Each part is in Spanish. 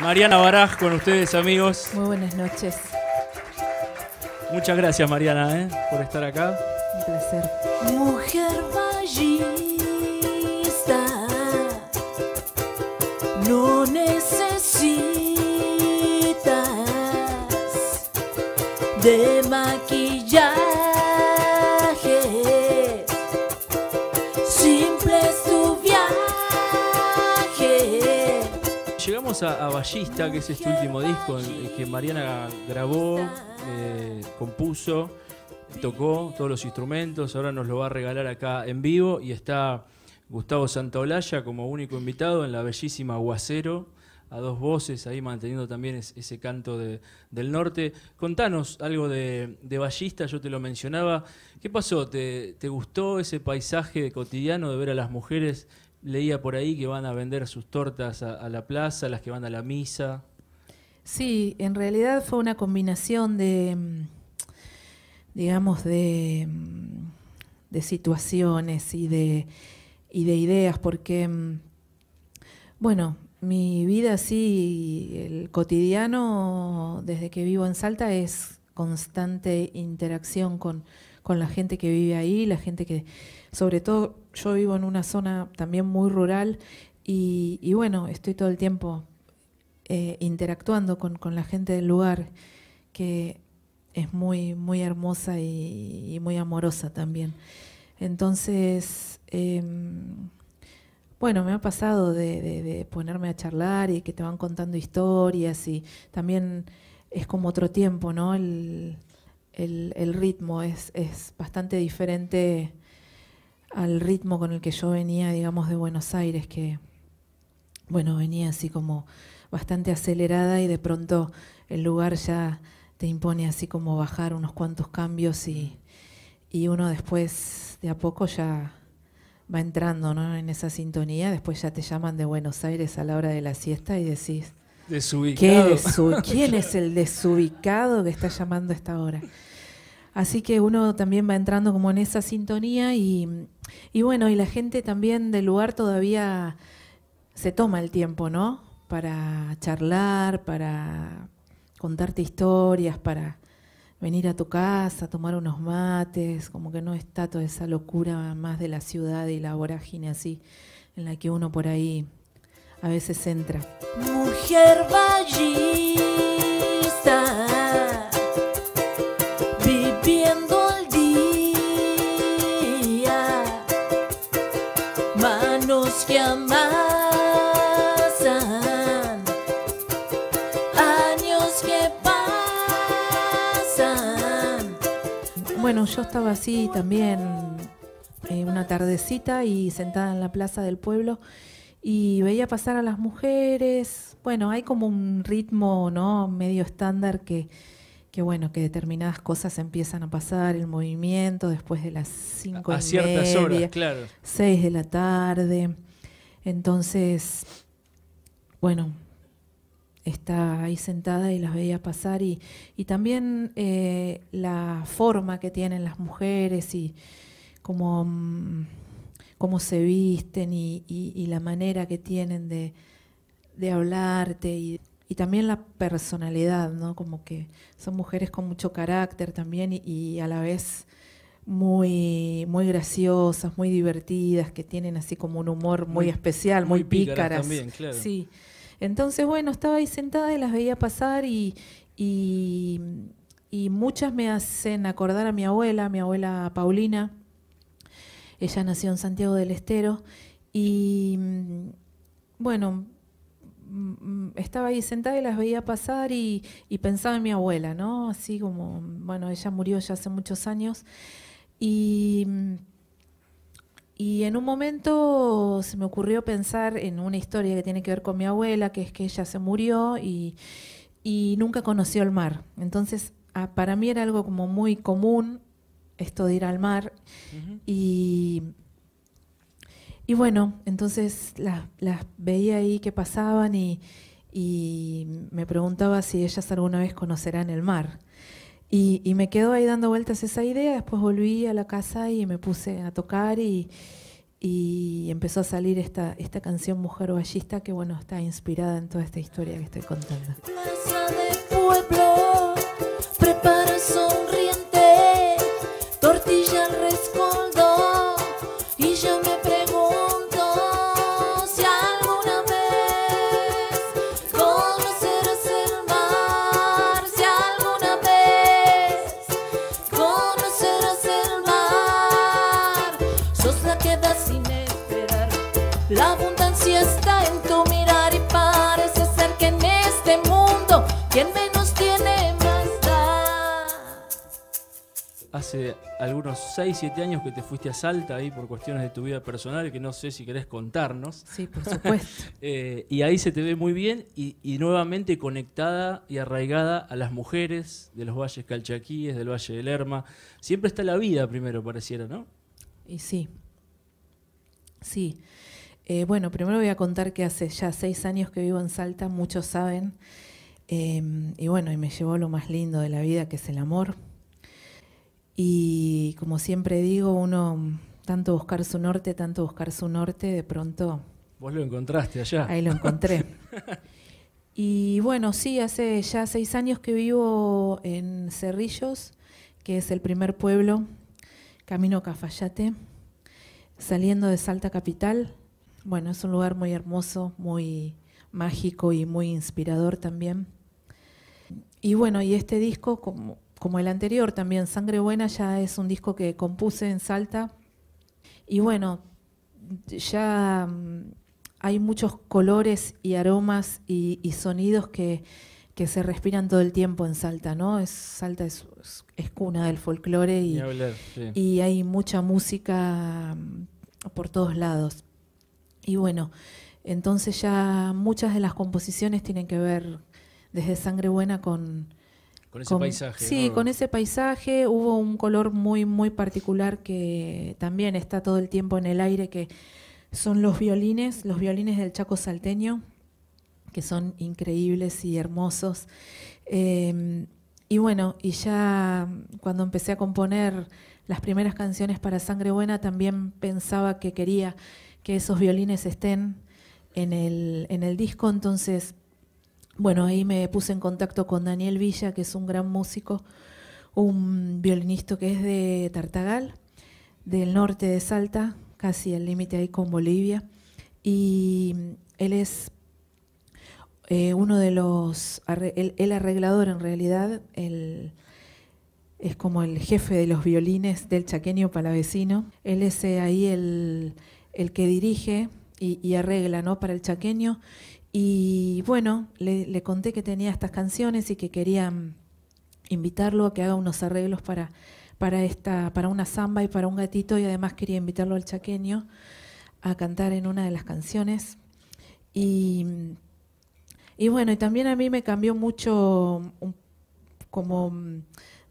Mariana Baraj con ustedes, amigos. Muy buenas noches. Muchas gracias, Mariana, por estar acá. Un placer. Mujer ballista, no necesitas de maquillaje, simple es tu viaje. Llegamos a Ballista, que es este último disco que Mariana grabó, compuso, tocó todos los instrumentos. Ahora nos lo va a regalar acá en vivo y está Gustavo Santaolalla como único invitado en la bellísima Aguacero, a dos voces, ahí manteniendo también ese canto del norte. Contanos algo de Ballista, yo te lo mencionaba. ¿Qué pasó? ¿Te gustó ese paisaje cotidiano de ver a las mujeres? Leía por ahí que van a vender sus tortas a la plaza, las que van a la misa. Sí, en realidad fue una combinación de, digamos, de situaciones y de ideas, porque, bueno, mi vida así, el cotidiano, desde que vivo en Salta, es constante interacción con la gente que vive ahí, la gente que, sobre todo, yo vivo en una zona también muy rural y bueno, estoy todo el tiempo interactuando con la gente del lugar, que es muy, muy hermosa y muy amorosa también. Entonces, bueno, me ha pasado de ponerme a charlar y que te van contando historias, y también es como otro tiempo, ¿no? El ritmo es bastante diferente al ritmo con el que yo venía, digamos, de Buenos Aires, que, bueno, venía así como bastante acelerada y de pronto el lugar ya te impone así como bajar unos cuantos cambios y uno después de a poco ya va entrando, ¿no?, en esa sintonía. Después ya te llaman de Buenos Aires a la hora de la siesta y decís, Desubicado. ¿quién es el desubicado que está llamando a esta hora? Así que uno también va entrando como en esa sintonía y bueno, y la gente también del lugar todavía se toma el tiempo, ¿no?, para charlar, para contarte historias, para venir a tu casa, tomar unos mates, como que no está toda esa locura más de la ciudad y la vorágine así en la que uno por ahí a veces entra. Mujer ballista, viviendo el día, manos que amasan, años que pasan. Bueno, yo estaba así también una tardecita y sentada en la plaza del pueblo y veía pasar a las mujeres. Bueno, hay como un ritmo, ¿no?, medio estándar que bueno, que determinadas cosas empiezan a pasar, el movimiento después de las 5:30, a ciertas horas, claro. 6 de la tarde. Entonces, bueno, está ahí sentada y las veía pasar y también la forma que tienen las mujeres y cómo se visten y la manera que tienen de hablarte y también la personalidad, ¿no? Como que son mujeres con mucho carácter también y a la vez muy, muy graciosas, muy divertidas, que tienen así como un humor muy especial, muy pícaras también, claro. Sí. Entonces, bueno, estaba ahí sentada y las veía pasar y muchas me hacen acordar a mi abuela Paulina. Ella nació en Santiago del Estero y, bueno, estaba ahí sentada y las veía pasar y pensaba en mi abuela, ¿no? Así como, bueno, ella murió ya hace muchos años y en un momento se me ocurrió pensar en una historia que tiene que ver con mi abuela, que es que ella se murió y nunca conoció el mar. Entonces, para mí era algo como muy común esto de ir al mar. Uh-huh. Y bueno, entonces las veía ahí que pasaban y me preguntaba si ellas alguna vez conocerán el mar. Y me quedó ahí dando vueltas esa idea. Después volví a la casa y me puse a tocar y y empezó a salir esta canción Mujer Ballista, que bueno, está inspirada en toda esta historia que estoy contando. Plaza del pueblo, prepara sonriente, tortilla al rescoldo, y yo me pregunto si alguna vez conocerás el mar, si alguna vez conocerás el mar. Sos la que da sin esperar, la abundancia está en tu mirar y parece ser que en este mundo quien menos tiene más da. Hace algunos 6, 7 años que te fuiste a Salta ahí por cuestiones de tu vida personal que no sé si querés contarnos. Sí, por supuesto. Y ahí se te ve muy bien y nuevamente conectada y arraigada a las mujeres de los valles calchaquíes, del Valle del Lerma. Siempre está la vida primero, pareciera, ¿no? Y sí. Sí. Bueno, primero voy a contar que hace ya 6 años que vivo en Salta, muchos saben. Y bueno, y me llevó lo más lindo de la vida, que es el amor. Y como siempre digo, uno tanto buscar su norte, de pronto Vos lo encontraste allá. ahí lo encontré. Y bueno, sí, hace ya 6 años que vivo en Cerrillos, que es el primer pueblo, camino Cafayate, saliendo de Salta capital. Bueno, es un lugar muy hermoso, muy mágico y muy inspirador también. Y bueno, y este disco, como el anterior también, Sangre Buena, ya es un disco que compuse en Salta. Y bueno, ya hay muchos colores y aromas y sonidos que se respiran todo el tiempo en Salta, ¿no? Salta es cuna del folclore Ni hablar, sí. y hay mucha música por todos lados. Y bueno, entonces ya muchas de las composiciones tienen que ver desde Sangre Buena con ese paisaje. Sí, ¿no? con ese paisaje. Hubo un color muy, muy particular que también está todo el tiempo en el aire, que son los violines del Chaco salteño, que son increíbles y hermosos. Y bueno, y ya cuando empecé a componer las primeras canciones para Sangre Buena, también pensaba que quería que esos violines estén en el disco. Entonces, bueno, ahí me puse en contacto con Daniel Villa, que es un gran músico, un violinista que es de Tartagal, del norte de Salta, casi al límite ahí con Bolivia. Y él es uno de los, el arreglador en realidad, es como el jefe de los violines del chaqueño palavecino. Él es ahí el que dirige y arregla, ¿no?, para el chaqueño. Y bueno, le conté que tenía estas canciones y que quería invitarlo a que haga unos arreglos para una samba y para un gatito, y además quería invitarlo al chaqueño a cantar en una de las canciones. Y bueno, y también a mí me cambió mucho como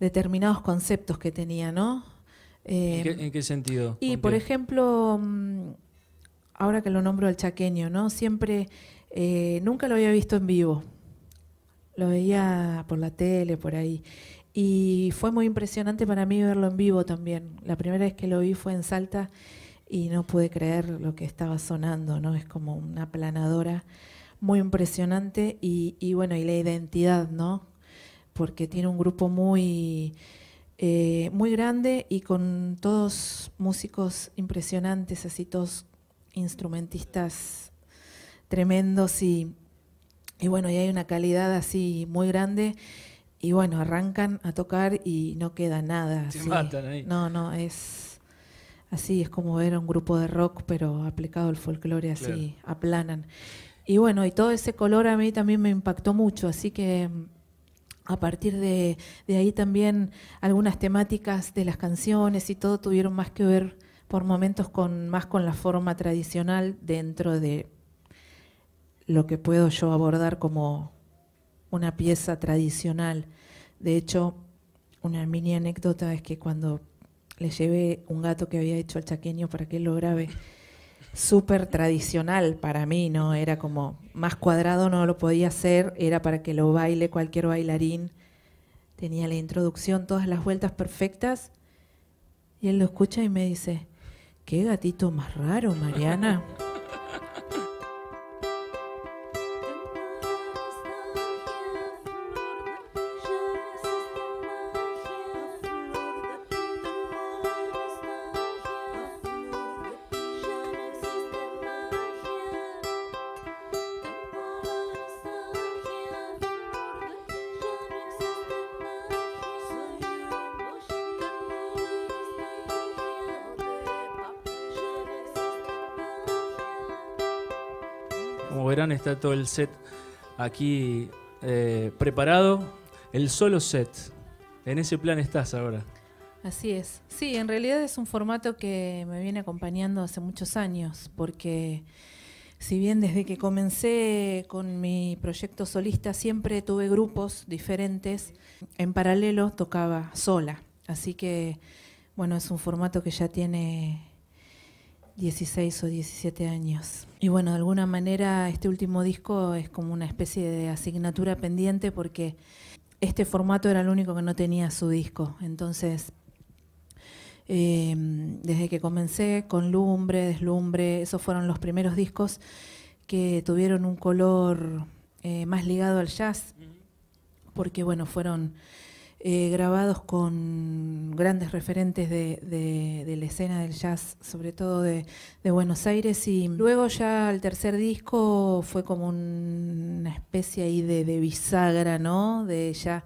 determinados conceptos que tenía, ¿no? ¿En qué sentido? Y por ejemplo, ahora que lo nombro al chaqueño, ¿no? Siempre, nunca lo había visto en vivo. Lo veía por la tele, por ahí. Y fue muy impresionante para mí verlo en vivo también. La primera vez que lo vi fue en Salta y no pude creer lo que estaba sonando, ¿no? Es como una aplanadora muy impresionante y bueno, y la identidad, ¿no? Porque tiene un grupo muy grande y con todos músicos impresionantes, así todos instrumentistas tremendos y bueno, y hay una calidad así muy grande y bueno, arrancan a tocar y no queda nada. Se así. matan ahí. No, es así, es como ver a un grupo de rock pero aplicado al folclore, así, Claro. aplanan. Y bueno, y todo ese color a mí también me impactó mucho, así que a partir de ahí también algunas temáticas de las canciones y todo tuvieron más que ver por momentos más con la forma tradicional dentro de lo que puedo yo abordar como una pieza tradicional. De hecho, una mini anécdota es que cuando le llevé un gato que había hecho al chaqueño para que él lo grabe, súper tradicional para mí, ¿no? Era como más cuadrado, no lo podía hacer, era para que lo baile cualquier bailarín. Tenía la introducción, todas las vueltas perfectas, y él lo escucha y me dice, Qué gatito más raro, Mariana. Como verán, está todo el set aquí preparado. El solo set. En ese plan estás ahora. Así es. Sí, en realidad es un formato que me viene acompañando hace muchos años, porque si bien desde que comencé con mi proyecto solista siempre tuve grupos diferentes, en paralelo tocaba sola. Así que, bueno, es un formato que ya tiene 16 o 17 años. Y bueno, de alguna manera este último disco es como una especie de asignatura pendiente porque este formato era el único que no tenía su disco. Entonces, desde que comencé con Lumbre, Deslumbre, esos fueron los primeros discos que tuvieron un color más ligado al jazz, porque bueno, fueron grabados con grandes referentes de la escena del jazz, sobre todo de Buenos Aires, y luego ya el tercer disco fue como una especie ahí de bisagra, ¿no? De ya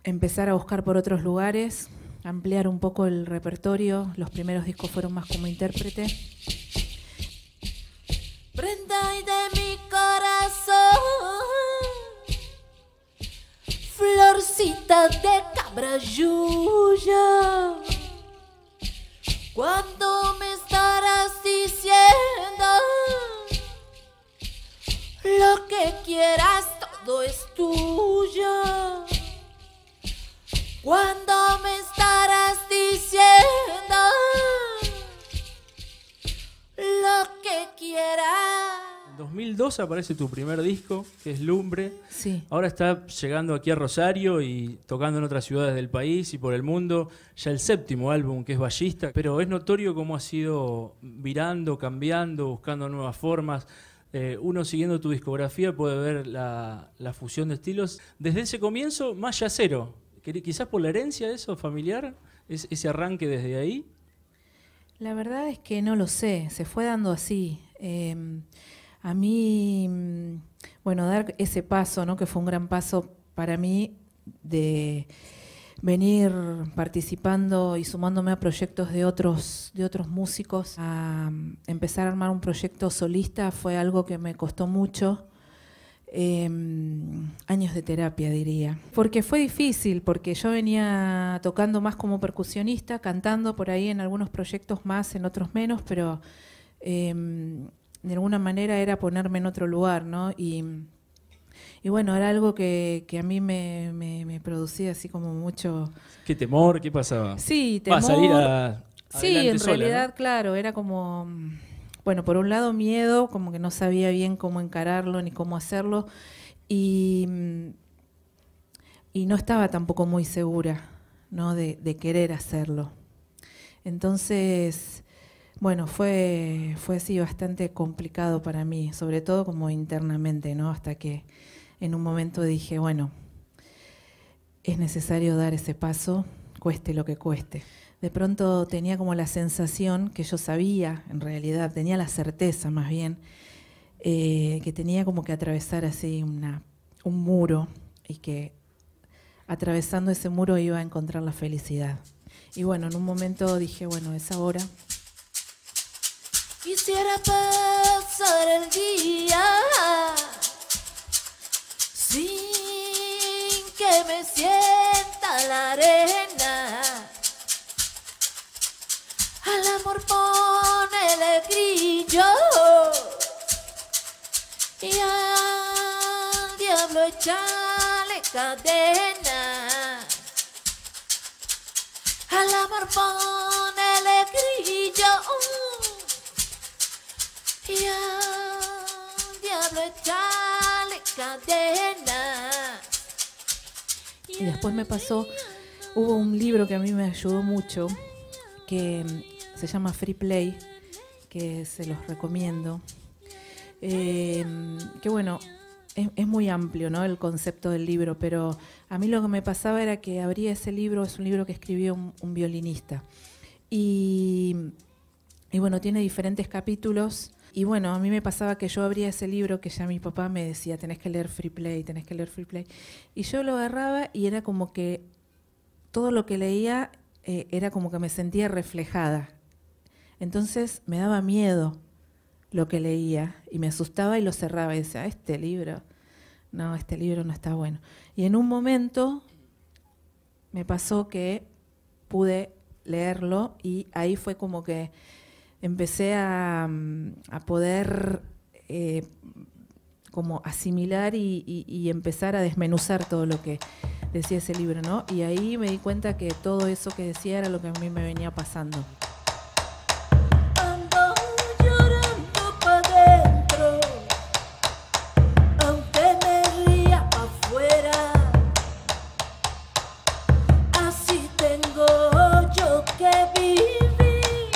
empezar a buscar por otros lugares, ampliar un poco el repertorio. Los primeros discos fueron más como intérprete. Prenda y de mi corazón, florcita de cabrayuya, ¿cuándo me estarás diciendo lo que quieras? Todo es tuyo. ¿Cuándo me estarás diciendo lo que quieras? En 2002 aparece tu primer disco, que es Lumbre. Sí. Ahora está llegando aquí a Rosario y tocando en otras ciudades del país y por el mundo. Ya el séptimo álbum, que es Ballista. Pero es notorio cómo has ido virando, cambiando, buscando nuevas formas. Uno siguiendo tu discografía puede ver la fusión de estilos. Desde ese comienzo, más yacero. Quizás por la herencia de eso, familiar, ese arranque desde ahí. La verdad es que no lo sé, se fue dando así. A mí, bueno, dar ese paso, ¿no? Que fue un gran paso para mí de venir participando y sumándome a proyectos de otros músicos, a empezar a armar un proyecto solista fue algo que me costó mucho. Años de terapia, diría. Porque fue difícil, porque yo venía tocando más como percusionista, cantando por ahí en algunos proyectos más, en otros menos, pero de alguna manera era ponerme en otro lugar, ¿no? Y bueno, era algo que a mí me producía así como mucho... ¿Qué temor? ¿Qué pasaba? Sí, temor. Salir sí, en sola, realidad, ¿no? claro, era como... Bueno, por un lado miedo, como que no sabía bien cómo encararlo ni cómo hacerlo, y no estaba tampoco muy segura, ¿no? de querer hacerlo. Entonces, bueno, fue así bastante complicado para mí, sobre todo como internamente, ¿no? Hasta que en un momento dije, bueno, es necesario dar ese paso, cueste lo que cueste. De pronto tenía como la sensación que yo sabía, en realidad, tenía la certeza más bien, que tenía como que atravesar así un muro y que atravesando ese muro iba a encontrar la felicidad. Y bueno, en un momento dije, bueno, es ahora. Quisiera pasar el día sin que me sienta la arena. Al amor ponele grillo y al diablo echale cadena. Al amor ponele grillo y al diablo echale cadena. Y después me pasó, hubo un libro que a mí me ayudó mucho, que se llama Free Play, que se los recomiendo. Que bueno, es muy amplio, ¿no?, el concepto del libro, pero a mí lo que me pasaba era que abría ese libro, es un libro que escribió un violinista. Y bueno, tiene diferentes capítulos. Y bueno, a mí me pasaba que yo abría ese libro que ya mi papá me decía, tenés que leer Free Play, tenés que leer Free Play. Y yo lo agarraba y era como que todo lo que leía era como que me sentía reflejada. Entonces me daba miedo lo que leía y me asustaba y lo cerraba y decía, este libro no está bueno. Y en un momento me pasó que pude leerlo y ahí fue como que empecé a poder como asimilar y empezar a desmenuzar todo lo que decía ese libro, ¿no? Y ahí me di cuenta que todo eso que decía era lo que a mí me venía pasando. Ando llorando pa' dentro, aunque me ría afuera. Así tengo yo que vivir,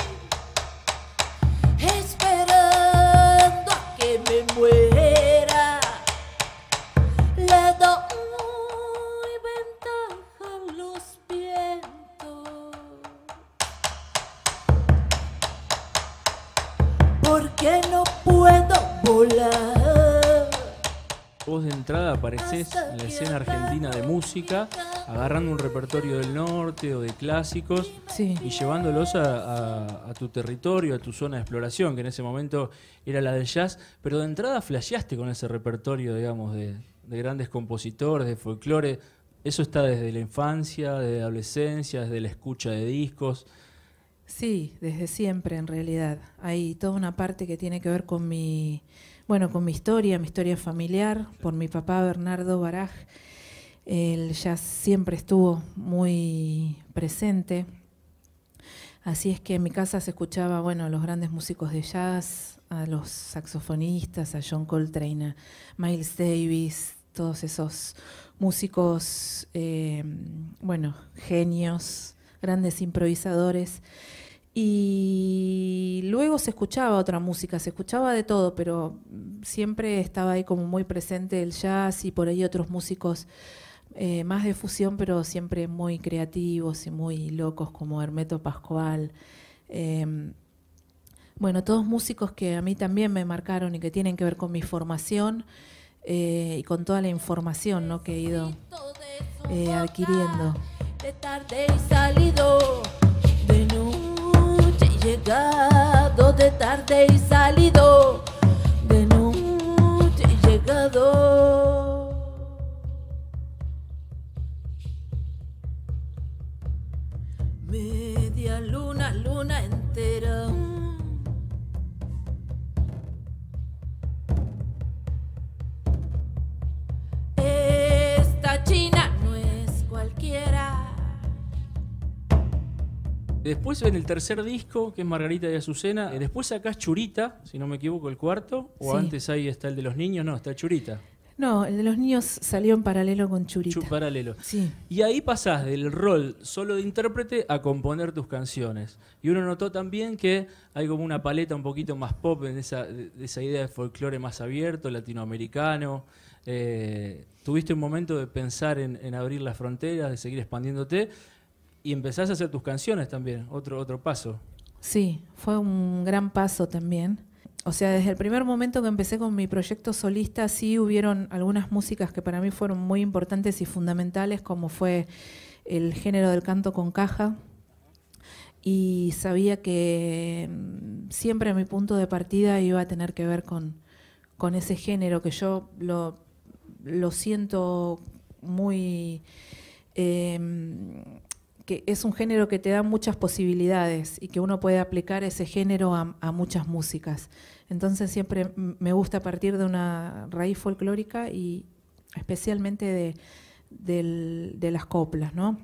esperando a que me muera. Le doy ventaja a los vientos, porque no puedo volar. Vos de entrada aparecés en la escena argentina de música, agarrando un repertorio del norte o de clásicos Sí. y llevándolos a tu territorio, a tu zona de exploración, que en ese momento era la del jazz, pero de entrada flasheaste con ese repertorio, digamos, de grandes compositores, de folclore. Eso está desde la infancia, desde la adolescencia, desde la escucha de discos. Sí, desde siempre en realidad. Hay toda una parte que tiene que ver con mi historia familiar, por mi papá Bernardo Baraj. El jazz siempre estuvo muy presente. Así es que en mi casa se escuchaba, bueno, a los grandes músicos de jazz, a los saxofonistas, a John Coltrane, a Miles Davis, todos esos músicos, bueno, genios, grandes improvisadores. Y luego se escuchaba otra música, se escuchaba de todo, pero siempre estaba ahí como muy presente el jazz y por ahí otros músicos más de fusión, pero siempre muy creativos y muy locos, como Hermeto Pascual. Bueno, todos músicos que a mí también me marcaron y que tienen que ver con mi formación y con toda la información, ¿no?, que he ido adquiriendo. De tarde y salido, de noche y llegado, de tarde y salido, de noche y llegado. Media luna, luna entera. Esta china no es cualquiera. Después en el tercer disco, que es Margarita y Azucena, después sacás Churita, si no me equivoco, el cuarto, o Sí. antes ahí está el de los niños, no, está Churita. No, el de los niños salió en paralelo con Churita. Paralelo. Sí. Y ahí pasás del rol solo de intérprete a componer tus canciones. Y uno notó también que hay como una paleta un poquito más pop en de esa idea de folclore más abierto, latinoamericano. Tuviste un momento de pensar en abrir las fronteras, de seguir expandiéndote, y empezás a hacer tus canciones también, otro paso. Sí, fue un gran paso también. O sea, desde el primer momento que empecé con mi proyecto solista, sí hubieron algunas músicas que para mí fueron muy importantes y fundamentales, como fue el género del canto con caja. Y sabía que siempre mi punto de partida iba a tener que ver con ese género, que yo lo siento muy... que es un género que te da muchas posibilidades y que uno puede aplicar ese género a muchas músicas. Entonces siempre me gusta partir de una raíz folclórica y especialmente de las coplas, ¿no?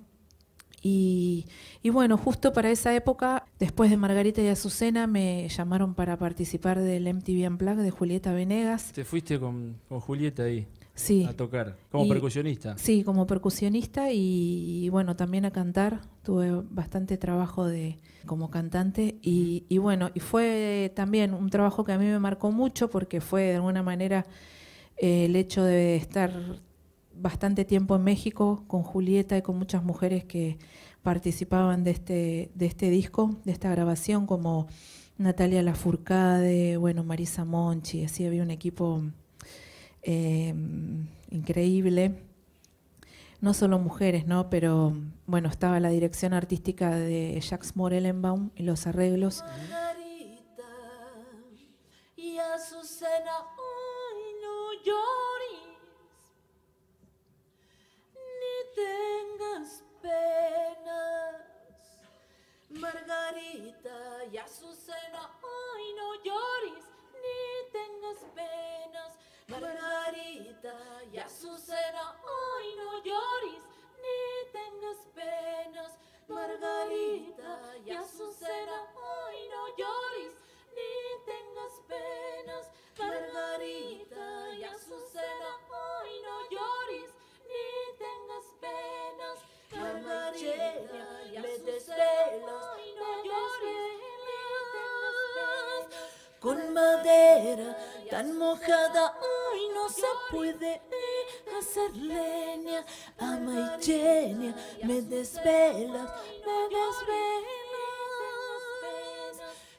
Y bueno, justo para esa época, después de Margarita y Azucena, me llamaron para participar del MTV Unplugged de Julieta Venegas. Te fuiste con Julieta ahí. Sí. A tocar, como percusionista. Sí, como percusionista y bueno, también a cantar. Tuve bastante trabajo como cantante y bueno, y fue también un trabajo que a mí me marcó mucho porque fue de alguna manera el hecho de estar bastante tiempo en México con Julieta y con muchas mujeres que participaban de este disco, de esta grabación, como Natalia Lafourcade, bueno, Marisa Monchi, así había un equipo increíble, no solo mujeres, ¿no? Pero bueno, estaba la dirección artística de Jacques Morellenbaum y los arreglos. Margarita y Azucena, ay, no llores, ni tengas penas. Margarita y Azucena, ay, no llores, ni tengas penas. Margarita y Azucena, ay, no llores, ni tengas penas. Margarita y Azucena, ay, no llores, ni tengas penas. Margarita y Azucena, ay, no llores, ni tengas penas. Margarita y Azucena, ay, no llores, ni tengas penas. Con madera tan mojada, ay, no se puede hacer leña. Ama y Genia, me desvelas, me desvelas.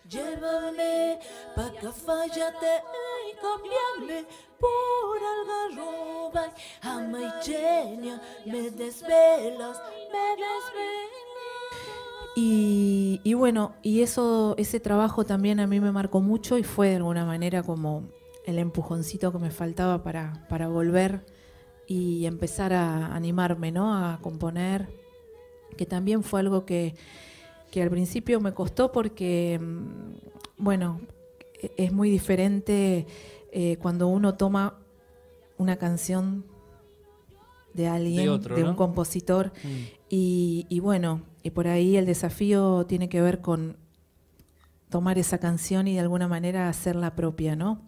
Llévame pa' Cafayate y cámbiame por Algarroba. Ama y Genia, me desvelas, me desvelas. Y bueno, y ese trabajo también a mí me marcó mucho y fue de alguna manera como el empujoncito que me faltaba para volver y empezar a animarme, ¿no? A componer, que también fue algo que al principio me costó porque, bueno, es muy diferente cuando uno toma una canción de alguien, de otro, de ¿no? un compositor, y bueno, y por ahí el desafío tiene que ver con tomar esa canción y de alguna manera hacerla propia, ¿no?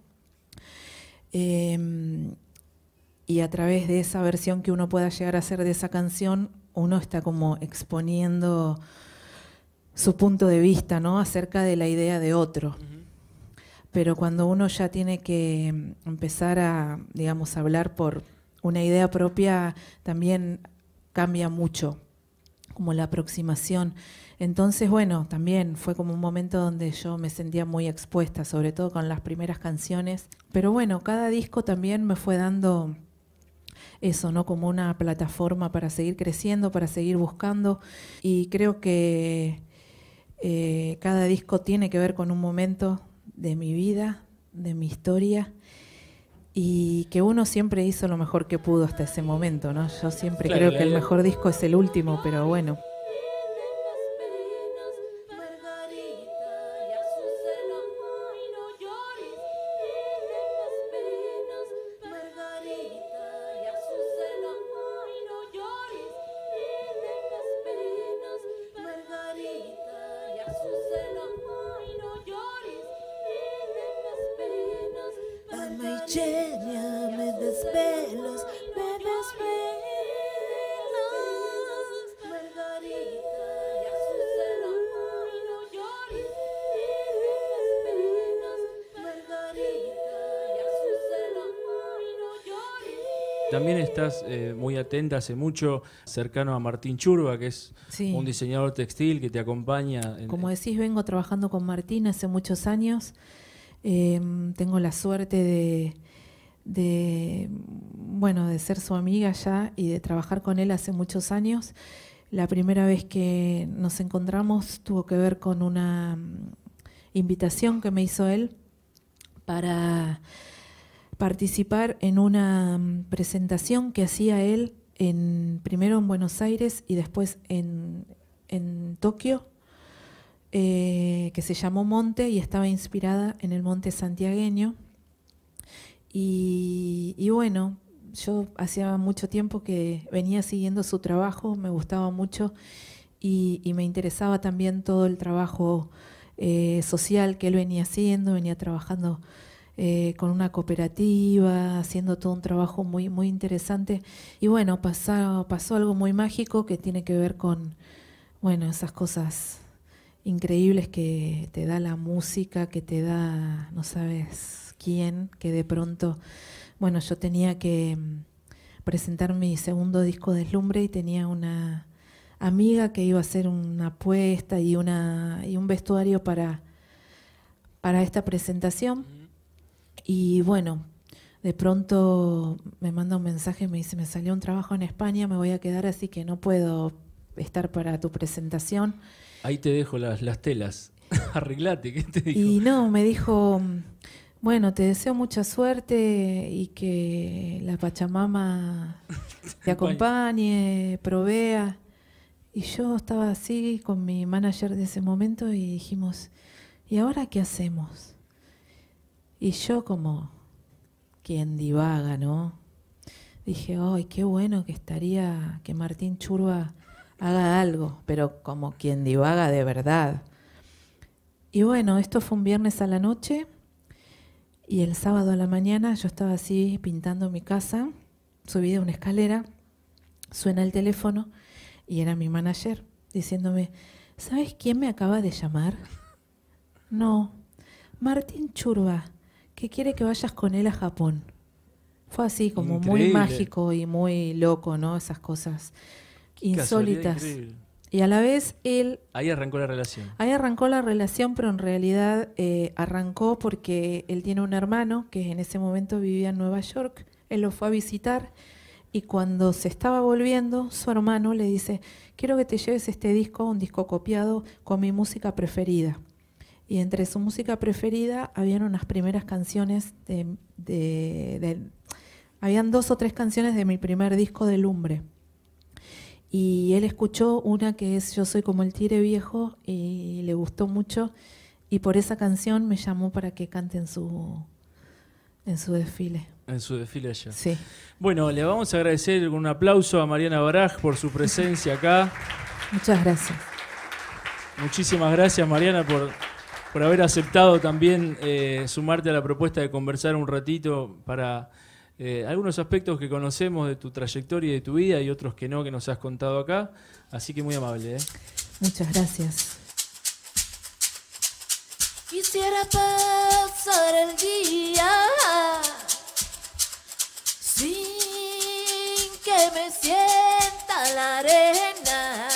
Y a través de esa versión que uno pueda llegar a hacer de esa canción, uno está como exponiendo su punto de vista, ¿no? Acerca de la idea de otro. Pero cuando uno ya tiene que empezar a, digamos, hablar por una idea propia, también cambia mucho, como la aproximación. Entonces, bueno, también fue como un momento donde yo me sentía muy expuesta, sobre todo con las primeras canciones. Pero bueno, cada disco también me fue dando eso, ¿no? Como una plataforma para seguir creciendo, para seguir buscando. Y creo que cada disco tiene que ver con un momento de mi vida, de mi historia, y que uno siempre hizo lo mejor que pudo hasta ese momento, ¿no? Yo siempre creo que el mejor disco es el último, pero bueno. Genia, me desvelas, me desvelas. Margarita y Azucena, ay, no llores, ni tengas penas. Margarita y Azucena, ay, no llores. También estás muy atenta hace mucho, cercano a Martín Churba, que es Sí. un diseñador textil que te acompaña. Como decís, vengo trabajando con Martín hace muchos años. Tengo la suerte bueno, de ser su amiga ya y de trabajar con él hace muchos años. La primera vez que nos encontramos tuvo que ver con una invitación que me hizo él para participar en una presentación que hacía él primero en Buenos Aires y después en Tokio, que se llamó Monte y estaba inspirada en el monte santiagueño. Y bueno, yo hacía mucho tiempo que venía siguiendo su trabajo, me gustaba mucho y me interesaba también todo el trabajo social que él venía haciendo, venía trabajando con una cooperativa, haciendo todo un trabajo muy, muy interesante. Y bueno, pasó algo muy mágico que tiene que ver con, bueno, esas cosas increíbles que te da la música, que te da, no sabes quién, que de pronto, bueno, yo tenía que presentar mi segundo disco Deslumbre y tenía una amiga que iba a hacer una apuesta y un vestuario para esta presentación. Y bueno, de pronto me manda un mensaje y me dice, me salió un trabajo en España, me voy a quedar, así que no puedo estar para tu presentación. Ahí te dejo las telas. Arreglate, ¿qué te dijo? Y no, me dijo, bueno, te deseo mucha suerte y que la Pachamama te acompañe, provea. Y yo estaba así con mi manager de ese momento y dijimos, ¿y ahora qué hacemos? Y yo como quien divaga, ¿no? Dije, ¡ay, qué bueno que estaría que Martín Churba haga algo! Pero como quien divaga de verdad. Y bueno, esto fue un viernes a la noche y el sábado a la mañana yo estaba así pintando mi casa, subí de una escalera, suena el teléfono y era mi manager diciéndome, ¿sabes quién me acaba de llamar? No, Martín Churba, que quiere que vayas con él a Japón. Fue así como Increíble. muy mágico y muy loco, ¿no? Esas cosas insólitas. Increíble. Y a la vez él... Ahí arrancó la relación. Ahí arrancó la relación, pero en realidad arrancó porque él tiene un hermano que en ese momento vivía en Nueva York. Él lo fue a visitar y cuando se estaba volviendo, su hermano le dice, quiero que te lleves este disco, un disco copiado con mi música preferida. Y entre su música preferida habían unas primeras canciones habían 2 o 3 canciones de mi primer disco de Lumbre. Y él escuchó una que es Yo soy como el tigre viejo y le gustó mucho y por esa canción me llamó para que cante en su desfile. En su desfile allá. Sí. Bueno, le vamos a agradecer con un aplauso a Mariana Baraj por su presencia acá. Muchas gracias. Muchísimas gracias, Mariana, por haber aceptado también sumarte a la propuesta de conversar un ratito para algunos aspectos que conocemos de tu trayectoria y de tu vida y otros que no, que nos has contado acá. Así que muy amable. Muchas gracias. Quisiera pasar el día sin que me sienta la arena.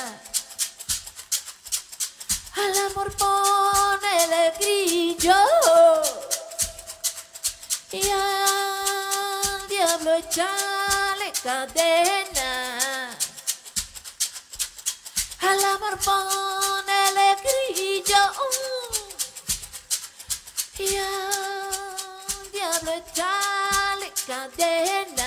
Al amor ponele grillo y al diablo echale cadena. Al amor ponele grillo y al diablo echale cadena.